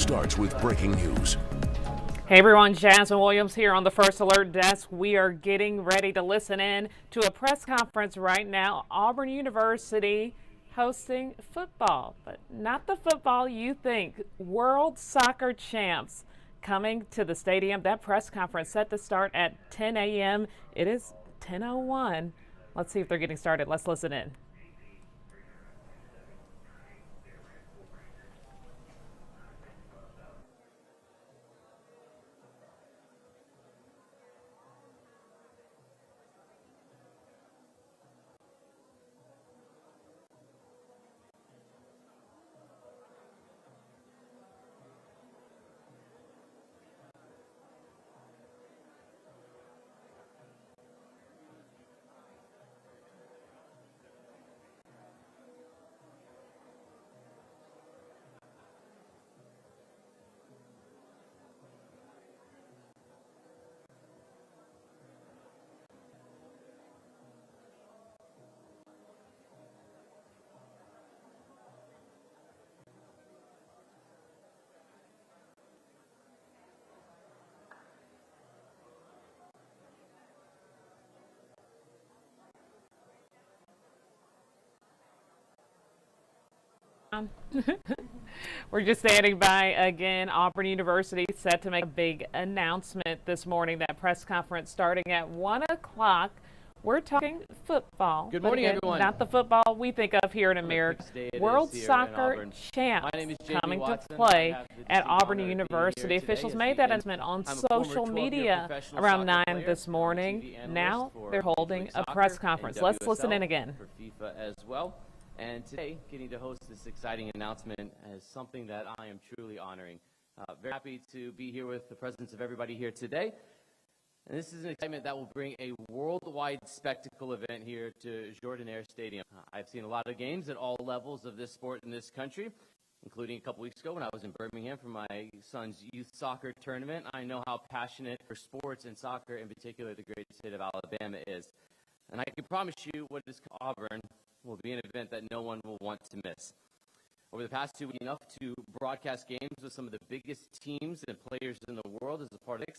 starts with breaking news. Hey everyone, Jasmine Williams here on the First Alert Desk. We are getting ready to listen in to a press conference right now. Auburn University hosting football, but not the football you think. World Soccer Champs coming to the stadium. That press conference set to start at 10 a.m. It is 10:01. Let's see if they're getting started. Let's listen in. We're just standing by again. Auburn University set to make a big announcement this morning. That press conference starting at 1 o'clock. We're talking football. Good morning, everyone. Not the football we think of here in America. World Soccer Champs coming to play at Auburn University. Officials made that announcement on social media around 9 this morning. Now they're holding a press conference. Let's listen in again. For FIFA as well. And today, getting to host this exciting announcement is something that I am truly honoring. Very happy to be here with the presence of everybody here today. And this is an excitement that will bring a worldwide spectacle event here to Jordan-Hare Stadium. I've seen a lot of games at all levels of this sport in this country, including a couple weeks ago when I was in Birmingham for my son's youth soccer tournament. I know how passionate for sports and soccer, in particular the great state of Alabama, is. And I can promise you what is Auburn will be an event that no one will want to miss. Over the past 2 weeks, enough to broadcast games with some of the biggest teams and players in the world as a part of it,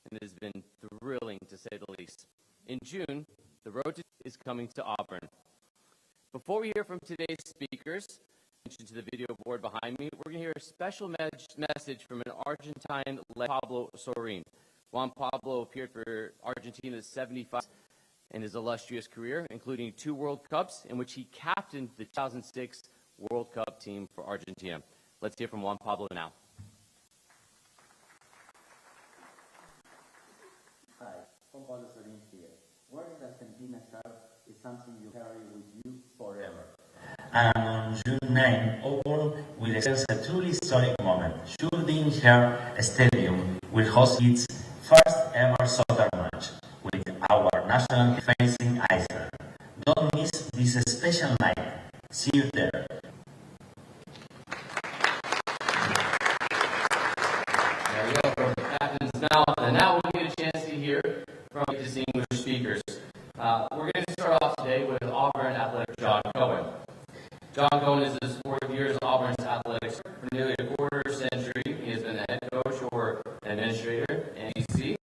and it has been thrilling to say the least. In June, the road is coming to Auburn. Before we hear from today's speakers, to the video board behind me, we're going to hear a special message from an Argentine, Pablo Sorin. Juan Pablo appeared for Argentina's 75 in his illustrious career, including 2 World Cups in which he captained the 2006 World Cup team for Argentina. Let's hear from Juan Pablo now. Hi, Juan Pablo Sorin here. Where did Argentina start is something you carry with you forever. And on June 9, Auburn will experience a truly historic moment. Jordan-Hare Stadium will host its first ever soccer match, with our national team facing Iceland. Don't miss this special night. See you there. There we go from the captain's mouth, and now we'll get a chance to hear from the distinguished speakers. We're going to start off today with Auburn athletic John Cohen. John Cohen is the 4th year as Auburn's athletics. For nearly a quarter century, he has been the head coach or administrator in DC.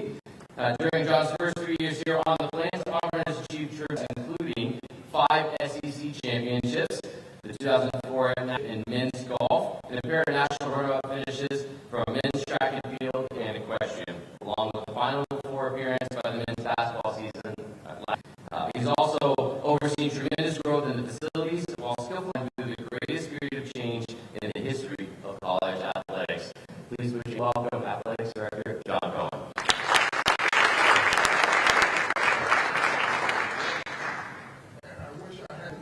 During John's first 3 years here on the Plains, Auburn has achieved trophies including 5 SEC championships, the 2004 in men's golf, and a pair of national runner-up finishes from men's track and field and equestrian, along with the final 4 appearance by the men's basketball season. He's also overseen tremendous growth in the facilities while skillfully through the greatest period of change in the history of college athletics. Please wish you welcome Athletics Director John Cohen.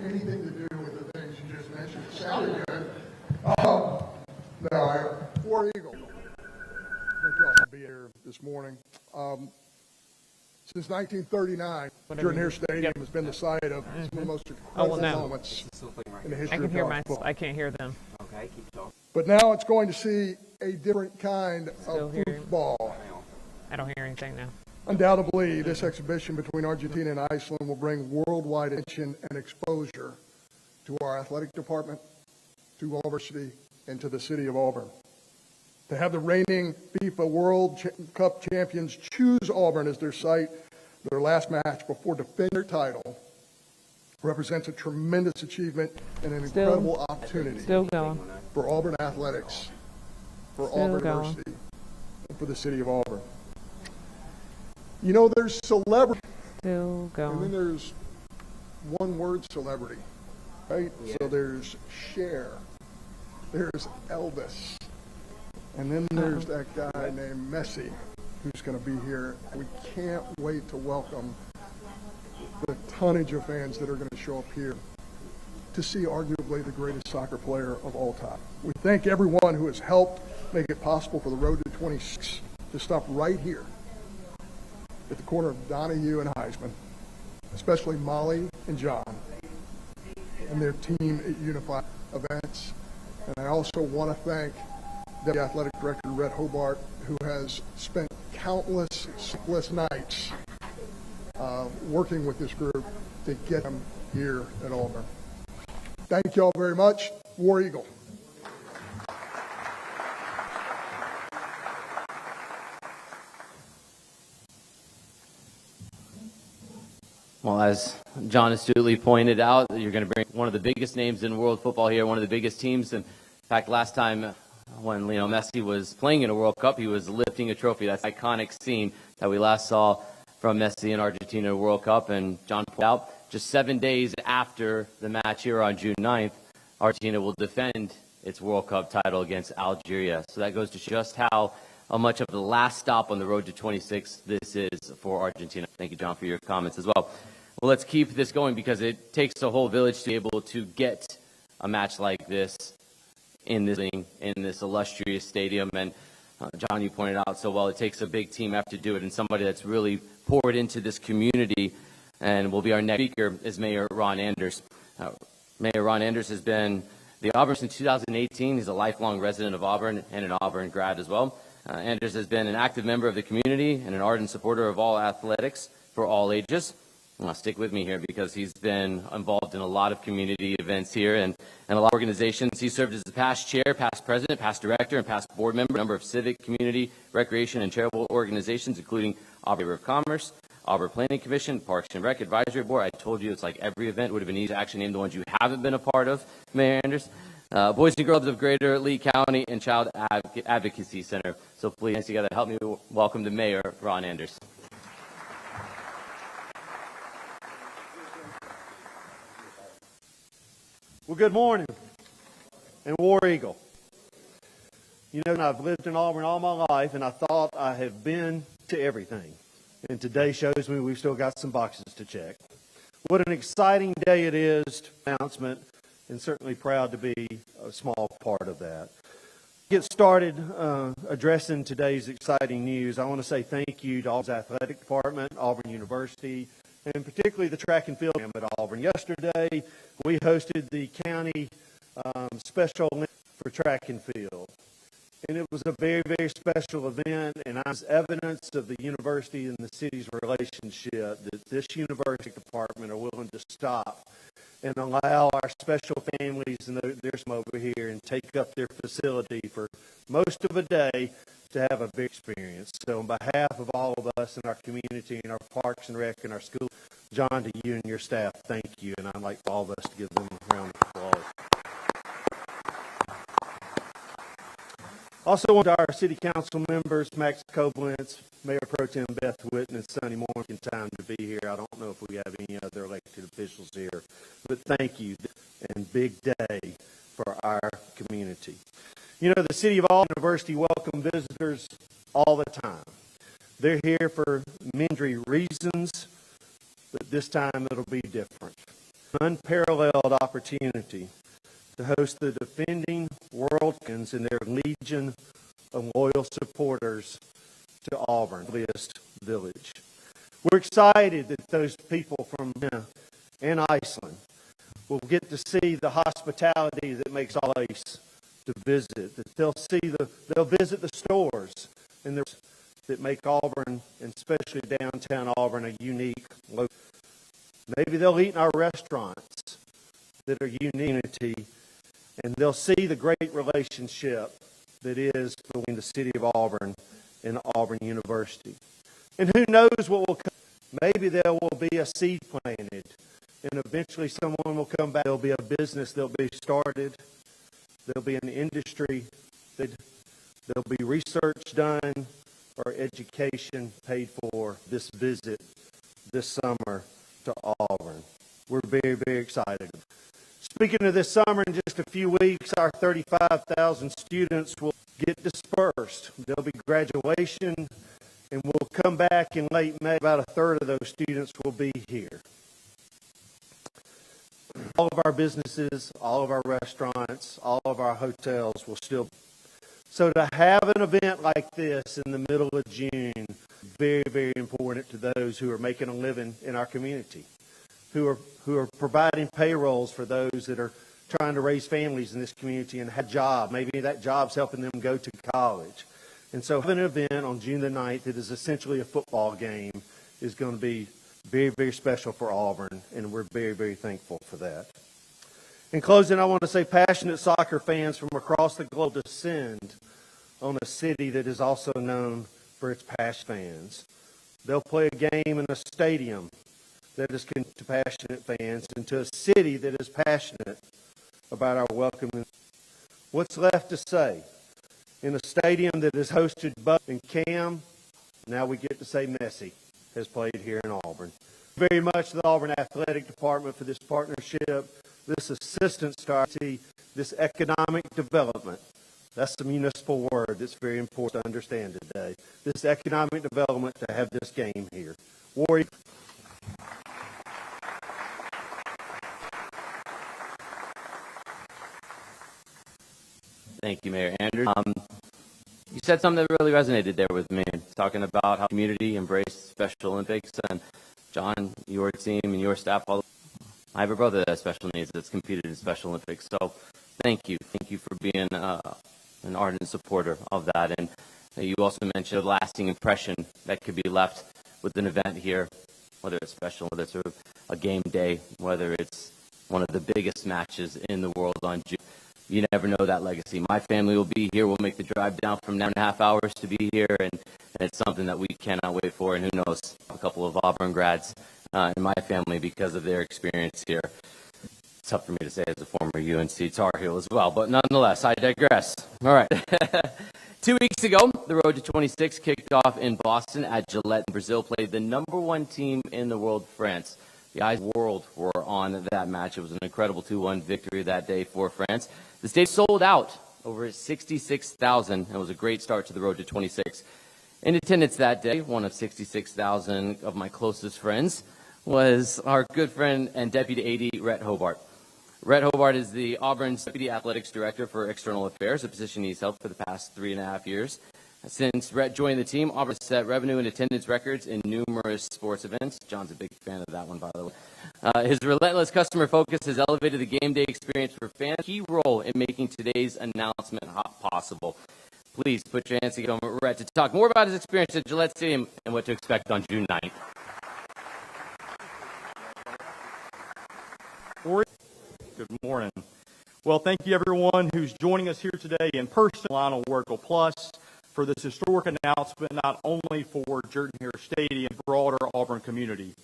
Anything to do with the things you just mentioned. It sounded good. No, War Eagle. Thank y'all for being here this morning. Since 1939, Jordan-Hare Stadium has been the site of some of the most incredible moments in the history of college football. I can't hear them. Okay, keep talking. But now it's going to see a different kind of football. I don't hear anything now. Undoubtedly, this exhibition between Argentina and Iceland will bring worldwide attention and exposure to our athletic department, to Auburn University, and to the city of Auburn. To have the reigning FIFA World Cup champions choose Auburn as their site, their last match before defending their title, represents a tremendous achievement and an incredible opportunity for Auburn athletics, for Auburn University, and for the city of Auburn. You know, there's celebrity, and then there's one word celebrity, right? Yeah. So there's Cher, there's Elvis, and then there's that guy named Messi who's going to be here. We can't wait to welcome the tonnage of fans that are going to show up here to see arguably the greatest soccer player of all time. We thank everyone who has helped make it possible for the Road to 26 to stop right here at the corner of Donahue and Heisman, especially Molly and John and their team at Unified Events. And I also want to thank the athletic director, Red Hobart, who has spent countless sleepless nights working with this group to get them here at Auburn. Thank you all very much. War Eagle. Well, as John astutely pointed out, you're going to bring one of the biggest names in world football here, one of the biggest teams. In fact, last time when Lionel Messi was playing in a World Cup, he was lifting a trophy. That's an iconic scene that we last saw from Messi in Argentina World Cup. And John pointed out, just 7 days after the match here on June 9th, Argentina will defend its World Cup title against Algeria. So that goes to just how much of the last stop on the road to 26 this is for Argentina. Thank you, John, for your comments as well. Well, let's keep this going because it takes a whole village to be able to get a match like this in this illustrious stadium. And John, you pointed out so well, it takes a big team effort to do it, and somebody that's really poured into this community. And will be our next speaker is Mayor Ron Anders. Mayor Ron Anders has been the Auburn since 2018. He's a lifelong resident of Auburn and an Auburn grad as well. Anders has been an active member of the community and an ardent supporter of all athletics for all ages. Stick with me here because he's been involved in a lot of community events here and a lot of organizations. He served as the past chair, past president, past director, and past board member of a number of civic, community, recreation, and charitable organizations, including Auburn Chamber of Commerce, Auburn Planning Commission, Parks and Rec Advisory Board. I told you it's like every event would have been easy to actually name the ones you haven't been a part of, Mayor Anders. Boys and Girls of Greater Lee County and Child Advocacy Center. So please, together, help me welcome the Mayor, Ron Anders. Well, good morning, and War Eagle. You know, I've lived in Auburn all my life, and I thought I have been to everything. And today shows me we've still got some boxes to check. What an exciting day it is, announcement, and certainly proud to be a small part of that. Get started addressing today's exciting news. I want to say thank you to Auburn's athletic department, Auburn University, and particularly the track and field at Auburn. Yesterday, we hosted the county special for track and field. And it was a very, very special event, and I was evidence of the university and the city's relationship that this university department are willing to stop and allow our special families and there's some over here and take up their facility for most of a day to have a big experience. So on behalf of all of us in our community and our parks and rec and our school, John, to you and your staff, thank you. And I'd like for all of us to give them a round of applause. Also want our city council members, Max Koblenz, Mayor Pro Tem Beth Witten, and Sonny Moore, in time to be here. I don't know if we have any other elected officials here, but thank you, and big day for our community. You know, the City of Auburn University welcome visitors all the time. They're here for many reasons, but this time it'll be different. An unparalleled opportunity to host the defending world champions and their legion of loyal supporters to Auburn Village. We're excited that those people from and Iceland will get to see the hospitality that makes all place to visit. That they'll visit the stores and that make Auburn, and especially downtown Auburn, a unique location. Maybe they'll eat in our restaurants that are unity, and they'll see the great relationship that is between the city of Auburn and Auburn University. And who knows what will come. Maybe there will be a seed planted, and eventually someone will come back. There'll be a business that'll be started. There'll be an industry. There'll be research done or education paid for this visit this summer to Auburn. We're very, very excited. Speaking of this summer, in just a few weeks, our 35,000 students will get dispersed. There'll be graduation, and we'll come back in late May. About a third of those students will be here. All of our businesses, all of our restaurants, all of our hotels will still. So to have an event like this in the middle of June, very, very important to those who are making a living in our community, who are providing payrolls for those that are trying to raise families in this community and have a job. Maybe that job's helping them go to college. And so having an event on June the 9th that is essentially a football game is going to be very, very special for Auburn, and we're very, very thankful for that. In closing, I want to say passionate soccer fans from across the globe descend on a city that is also known for its passionate fans. They'll play a game in a stadium that is to passionate fans, and to a city that is passionate about our welcome. What's left to say? In a stadium that has hosted Buck and Cam, now we get to say Messi has played here in Auburn. Very much the Auburn Athletic Department for this partnership, this assistance to our city, this economic development. That's the municipal word that's very important to understand today. This economic development to have this game here. Warrior. Thank you, Mayor Andrews. You said something that really resonated there with me, talking about how community embraced Special Olympics. And John, your team and your staff, I have a brother that has special needs that's competed in Special Olympics. So thank you. Thank you for being an ardent supporter of that. And you also mentioned a lasting impression that could be left with an event here, whether it's special, whether it's a game day, whether it's one of the biggest matches in the world on June. You never know that legacy. My family will be here. We'll make the drive down from 9.5 hours to be here, and it's something that we cannot wait for. And who knows, a couple of Auburn grads in my family because of their experience here. It's tough for me to say as a former UNC Tar Heel as well, but nonetheless, I digress. All right. 2 weeks ago, the Road to 26 kicked off in Boston at Gillette. Brazil played the #1 team in the world, France. The eyes of the world were on that match. It was an incredible 2-1 victory that day for France. The stage sold out, over 66,000. It was a great start to the Road to 26. In attendance that day, one of 66,000 of my closest friends was our good friend and Deputy AD, Rhett Hobart. Rhett Hobart is the Auburn's Deputy Athletics Director for External Affairs, a position he's held for the past 3.5 years. Since Rhett joined the team, Auburn has set revenue and attendance records in numerous sports events. John's a big fan of that one, by the way. His relentless customer focus has elevated the game day experience for fans, a key role in making today's announcement possible. Please put your hands together for Rhett to talk more about his experience at Gillette Stadium and what to expect on June 9th. Good morning. Well, thank you everyone who's joining us here today in person, Lionel Werkel Plus, for this historic announcement, not only for Jordan-Hare Stadium, but broader Auburn community.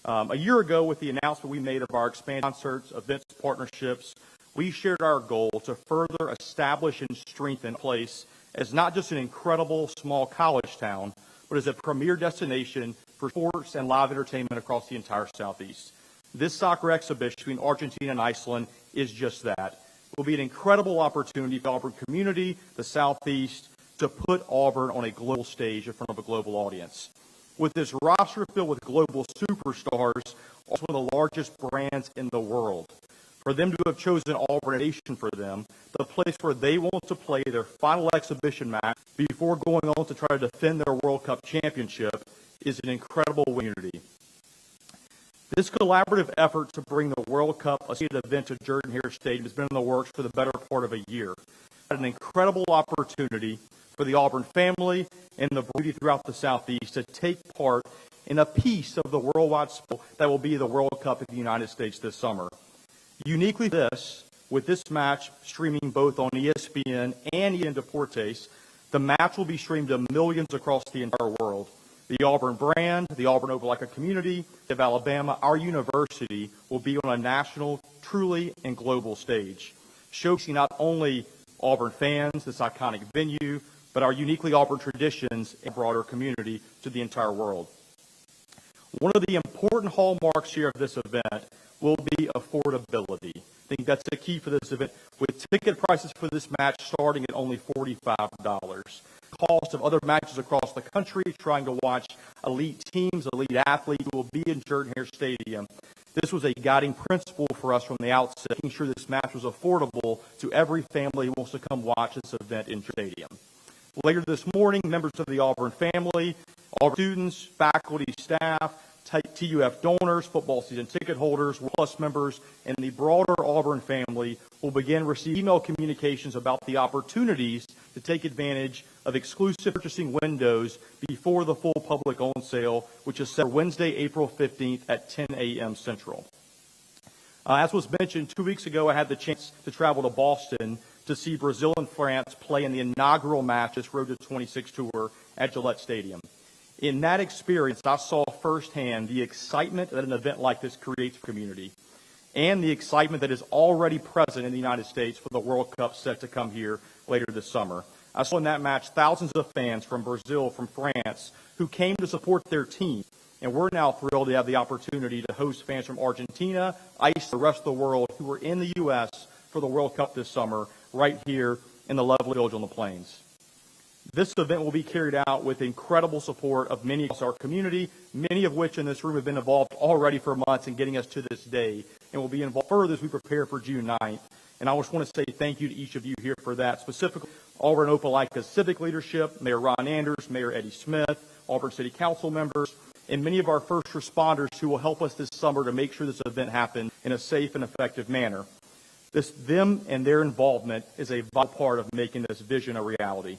A year ago, with the announcement we made of our expanded concerts, events, partnerships, we shared our goal to further establish and strengthen place as not just an incredible small college town, but as a premier destination for sports and live entertainment across the entire Southeast. This soccer exhibition between Argentina and Iceland is just that. It will be an incredible opportunity for the Auburn community, the Southeast, to put Auburn on a global stage in front of a global audience. With this roster filled with global superstars, also one of the largest brands in the world, for them to have chosen Auburn Nation for them, the place where they want to play their final exhibition match before going on to try to defend their World Cup championship, is an incredible unity. This collaborative effort to bring the World Cup, a seated event to Jordan-Hare Stadium, has been in the works for the better part of a year. An incredible opportunity for the Auburn family and the community throughout the Southeast to take part in a piece of the worldwide sport that will be the World Cup in the United States this summer. Uniquely this, With this match streaming both on ESPN and ESPN Deportes, the match will be streamed to millions across the entire world. The Auburn brand, the Auburn Opelika community of Alabama, our university, will be on a national, truly, and global stage, showcasing not only Auburn fans, this iconic venue, but our uniquely Auburn traditions and broader community to the entire world. One of the important hallmarks here of this event will be affordability. I think that's the key for this event, with ticket prices for this match starting at only $45. Cost of other matches across the country, trying to watch elite teams, elite athletes who will be in Jordan-Hare Stadium. This was a guiding principle for us from the outset, making sure this match was affordable to every family who wants to come watch this event in Jordan Stadium. Later this morning, members of the Auburn family, Auburn students, faculty, staff, TUF donors, football season ticket holders, Plus members, and the broader Auburn family will begin receiving email communications about the opportunities to take advantage of exclusive purchasing windows before the full public on sale, which is set for Wednesday, April 15th at 10 a.m. Central. As was mentioned, 2 weeks ago, I had the chance to travel to Boston to see Brazil and France play in the inaugural match, this Road to 26 tour at Gillette Stadium. In that experience, I saw firsthand the excitement that an event like this creates for the community and the excitement that is already present in the United States for the World Cup set to come here later this summer. I saw in that match thousands of fans from Brazil, from France, who came to support their team. And we're now thrilled to have the opportunity to host fans from Argentina, ICE, the rest of the world who are in the U.S. for the World Cup this summer, right here in the lovely village on the Plains. This event will be carried out with incredible support of many across our community, many of which in this room have been involved already for months in getting us to this day, and will be involved further as we prepare for June 9th. And I just want to say thank you to each of you here for that, specifically Auburn Opelika's civic leadership, Mayor Ron Anders, Mayor Eddie Smith, Auburn City Council members, and many of our first responders who will help us this summer to make sure this event happens in a safe and effective manner. Them and their involvement is a vital part of making this vision a reality.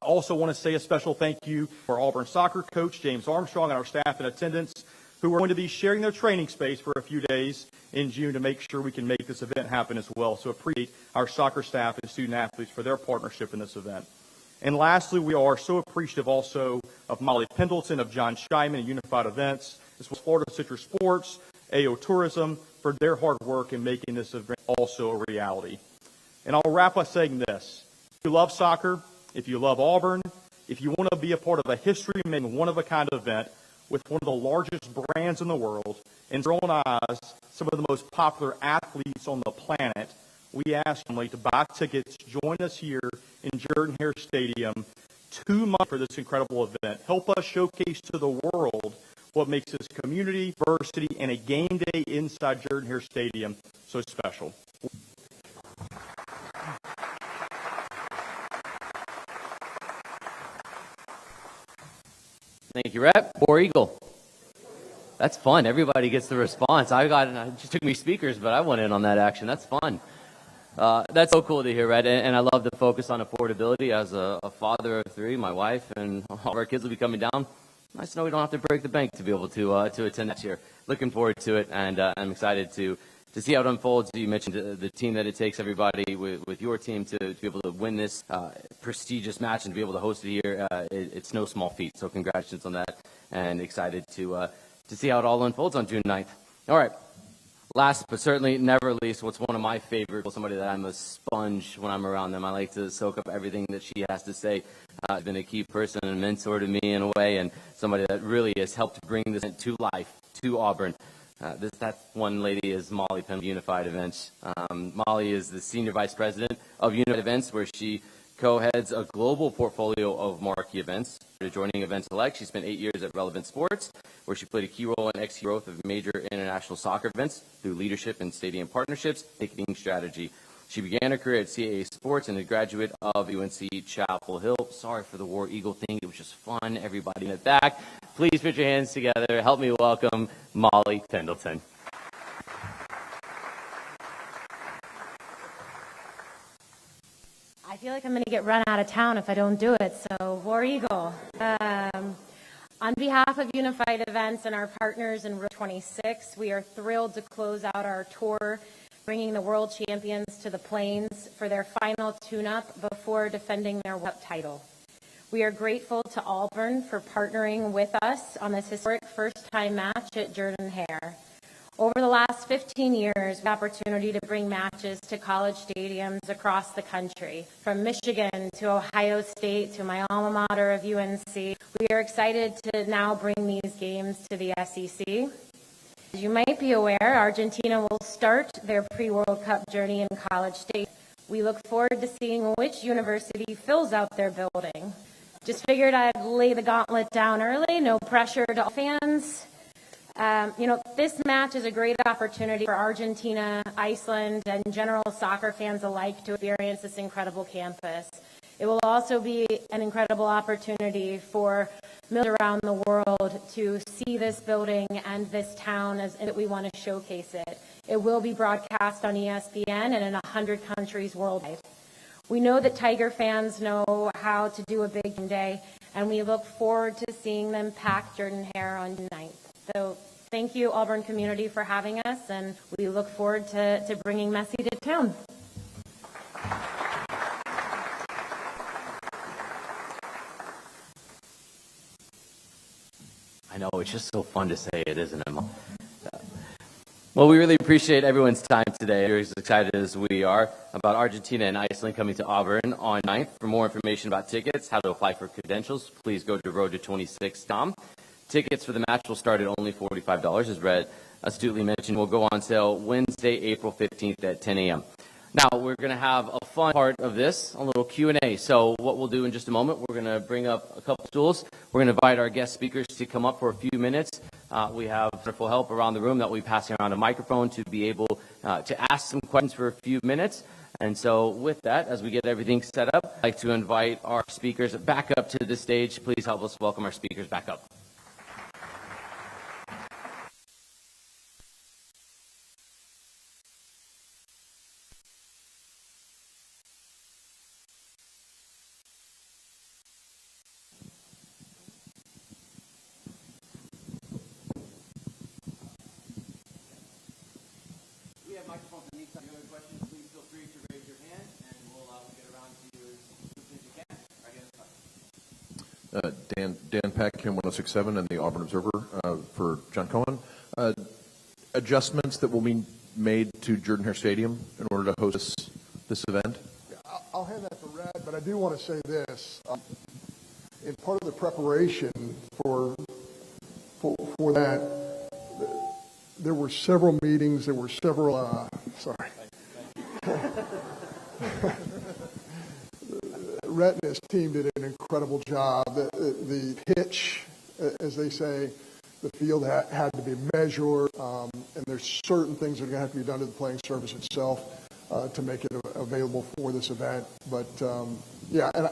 I also want to say a special thank you for Auburn soccer coach James Armstrong and our staff in attendance who are going to be sharing their training space for a few days in June to make sure we can make this event happen as well. So appreciate our soccer staff and student athletes for their partnership in this event. And lastly, we are so appreciative also of Molly Pendleton, of John Scheiman and Unified Events, as well as Florida Citrus Sports, AO Tourism, for their hard work in making this event also a reality. And I'll wrap by saying this. If you love soccer, if you love Auburn, if you want to be a part of a history-making, one-of-a-kind event with one of the largest brands in the world, and in your own eyes, some of the most popular athletes on the planet, we ask you to buy tickets, join us here in Jordan-Hare Stadium 2 months for this incredible event. Help us showcase to the world what makes this community, diversity, and a game day inside Jordan-Hare Stadium so special. Thank you, Rep. War Eagle. That's fun. Everybody gets the response. It just took me speakers, but I went in on that action. That's fun. That's so cool to hear, Red. And I love the focus on affordability. As a father of three, my wife and all of our kids will be coming down. Nice to know we don't have to break the bank to be able to attend next year. Looking forward to it, and I'm excited to see how it unfolds. You mentioned the team that it takes, everybody with your team to be able to win this prestigious match and to be able to host it here. It's no small feat, so congratulations on that, and excited to see how it all unfolds on June 9th. All right. Last but certainly never least, what's one of my favorites, somebody that I'm a sponge when I'm around them. I like to soak up everything that she has to say. She's been a key person and mentor to me in a way, and somebody that really has helped bring this to life, to Auburn. That one lady is Molly Penn of Unified Events. Molly is the Senior Vice President of Unified Events, where she co-heads a global portfolio of marquee events. Joining Event Select, she spent 8 years at Relevant Sports, where she played a key role in executing growth of major international soccer events through leadership and stadium partnerships, ticketing strategy. She began her career at CAA Sports and a graduate of UNC Chapel Hill. Sorry for the War Eagle thing. It was just fun. Everybody in the back, please put your hands together. Help me welcome Molly Pendleton. I feel like I'm going to get run out of town if I don't do it, so War Eagle. On behalf of Unified Events and our partners in Route 26, we are thrilled to close out our tour bringing the world champions to the Plains for their final tune-up before defending their World Cup title. We are grateful to Auburn for partnering with us on this historic first-time match at Jordan-Hare. Over the last 15 years, we had the opportunity to bring matches to college stadiums across the country, from Michigan to Ohio State to my alma mater of UNC. We are excited to now bring these games to the SEC. As you might be aware, Argentina will start their pre-World Cup journey in College Station. We look forward to seeing which university fills out their building. Just figured I'd lay the gauntlet down early, no pressure to all fans. This match is a great opportunity for Argentina, Iceland, and general soccer fans alike to experience this incredible campus. It will also be an incredible opportunity for millions around the world to see this building and this town as that we want to showcase it. It will be broadcast on ESPN and in 100 countries worldwide. We know that Tiger fans know how to do a big game day, and we look forward to seeing them pack Jordan-Hare on June 9th. So thank you, Auburn community, for having us, and we look forward to bringing Messi to town. I know, it's just so fun to say it, isn't it? Well, we really appreciate everyone's time today. We're as excited as we are about Argentina and Iceland coming to Auburn on 9th. For more information about tickets, how to apply for credentials, please go to roadto26.com. Tickets for the match will start at only $45. As Brett astutely mentioned, will go on sale Wednesday, April 15th at 10 a.m. Now, we're going to have a fun part of this, a little Q&A. So what we'll do in just a moment, we're going to bring up a couple stools. We're going to invite our guest speakers to come up for a few minutes. We have wonderful help around the room that we'll be passing around a microphone to be able to ask some questions for a few minutes. And so with that, as we get everything set up, I'd like to invite our speakers back up to the stage. Please help us welcome our speakers back up. Dan Pack, Kim 106.7, and the Auburn Observer for John Cohen. Adjustments that will be made to Jordan-Hare Stadium in order to host this event? I'll hand that to Red, but I do want to say this. In part of the preparation for that, there were several meetings, there were several, Rhett and his team did an incredible job. The pitch, as they say, the field had to be measured, and there's certain things that are going to have to be done to the playing surface itself to make it available for this event. But, and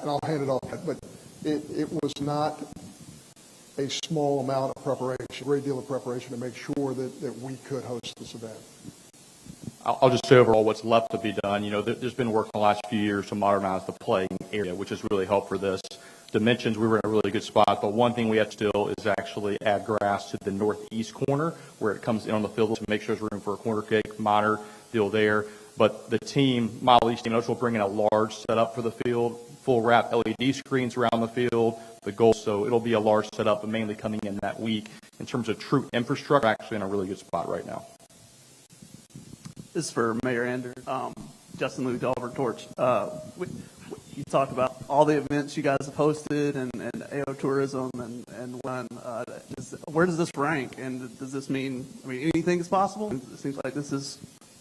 I'll hand it off. But it was not a small amount of preparation, a great deal of preparation to make sure that we could host this event. I'll just say overall what's left to be done. There's been work in the last few years to modernize the playing area, which has really helped for this. Dimensions, we were in a really good spot, but one thing we have to do is actually add grass to the northeast corner where it comes in on the field to make sure there's room for a corner kick, minor deal there. But the team, Model East team, will bring in a large setup for the field, full wrap LED screens around the field, the goal. So it'll be a large setup, but mainly coming in that week. In terms of true infrastructure, we're actually in a really good spot right now. This is for Mayor Anders. Justin Luke, Auburn Torch. You talked about all the events you guys have hosted and AO Tourism and when. Where does this rank? And does this mean, anything is possible? It seems like this is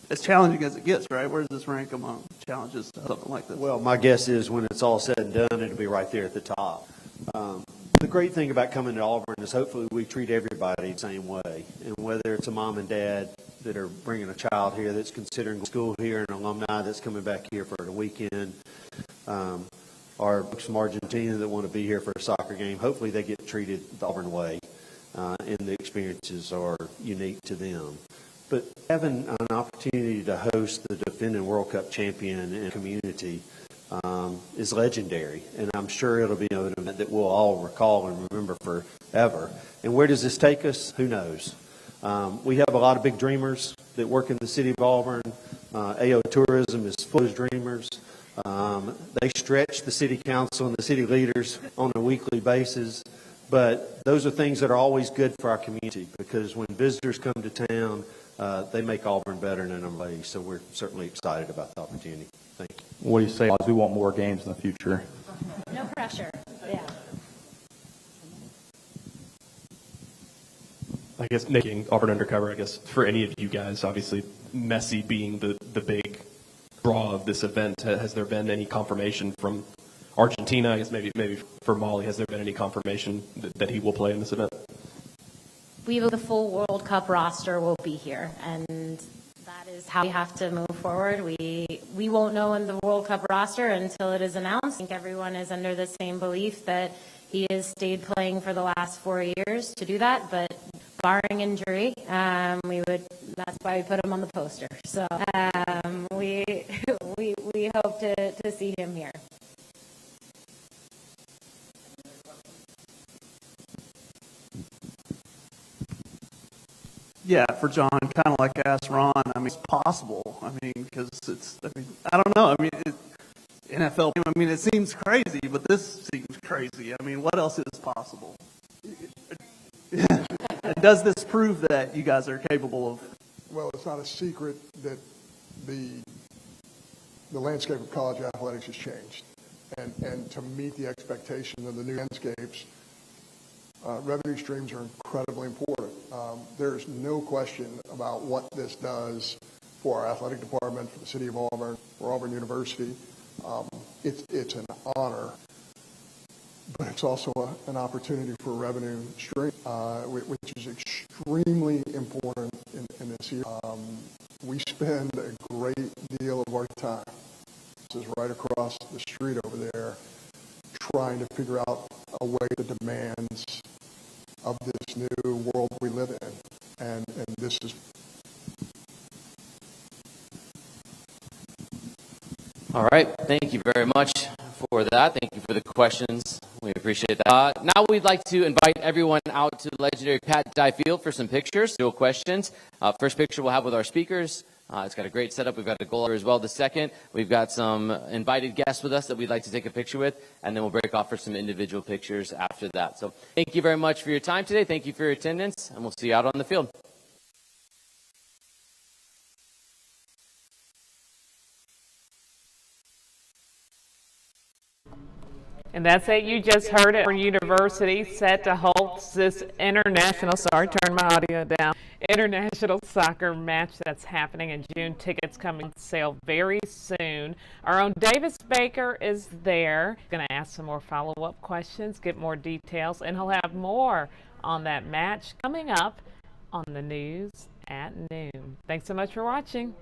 as challenging as it gets, right? Where does this rank among challenges, something like this? Well, my guess is when it's all said and done, it'll be right there at the top. The great thing about coming to Auburn is hopefully we treat everybody the same way. And whether it's a mom and dad that are bringing a child here that's considering school here, an alumni that's coming back here for the weekend, or folks from Argentina that want to be here for a soccer game, hopefully they get treated the Auburn way, and the experiences are unique to them. But having an opportunity to host the defending World Cup champion in a community is legendary, and I'm sure it'll be an event that we'll all recall and remember forever. And where does this take us? Who knows? We have a lot of big dreamers that work in the city of Auburn, AO Tourism is full of dreamers. They stretch the city council and the city leaders on a weekly basis. But those are things that are always good for our community, because when visitors come to town, they make Auburn better in a number of ways. So we're certainly excited about the opportunity. Thank you. What do you say, Oz? We want more games in the future. No pressure. Yeah. I guess making Auburn Undercover, I guess, for any of you guys, obviously Messi being the big draw of this event, has there been any confirmation from Argentina? I guess maybe for Molly, has there been any confirmation that he will play in this event? The full World Cup roster will be here, and that is how we have to move forward. We won't know in the World Cup roster until it is announced. I think everyone is under the same belief that he has stayed playing for the last 4 years to do that, but barring injury, that's why we put him on the poster. So we hope to see him here. Yeah, for John, kind of like I asked Ron, I mean, it's possible. I mean, because I don't know. I mean, NFL, I mean, it seems crazy, but this seems crazy. I mean, what else is possible? Does this prove that you guys are capable of? Well, it's not a secret that the landscape of college athletics has changed. And to meet the expectation of the new landscapes, revenue streams are incredibly important. There's no question about what this does for our athletic department, for the city of Auburn, for Auburn University. It's an honor, but it's also an opportunity for revenue stream, which is extremely important in this year. We spend a great deal of our time, this is right across the street over there, trying to figure out a way to demands of this new world we live in. And this is... All right. Thank you very much for that. Thank you for the questions. We appreciate that. Now we'd like to invite everyone out to the legendary Pat Dye Field for some pictures, no questions. First picture we'll have with our speakers. It's got a great setup. We've got a goal as well. The second, we've got some invited guests with us that we'd like to take a picture with, and then we'll break off for some individual pictures after that. So thank you very much for your time today. Thank you for your attendance, and we'll see you out on the field. And that's it. You just heard it. Auburn University set to host this international soccer match that's happening in June. Tickets coming on sale very soon. Our own Davis Baker is there. Going to ask some more follow-up questions, get more details, and he'll have more on that match coming up on the news at noon. Thanks so much for watching.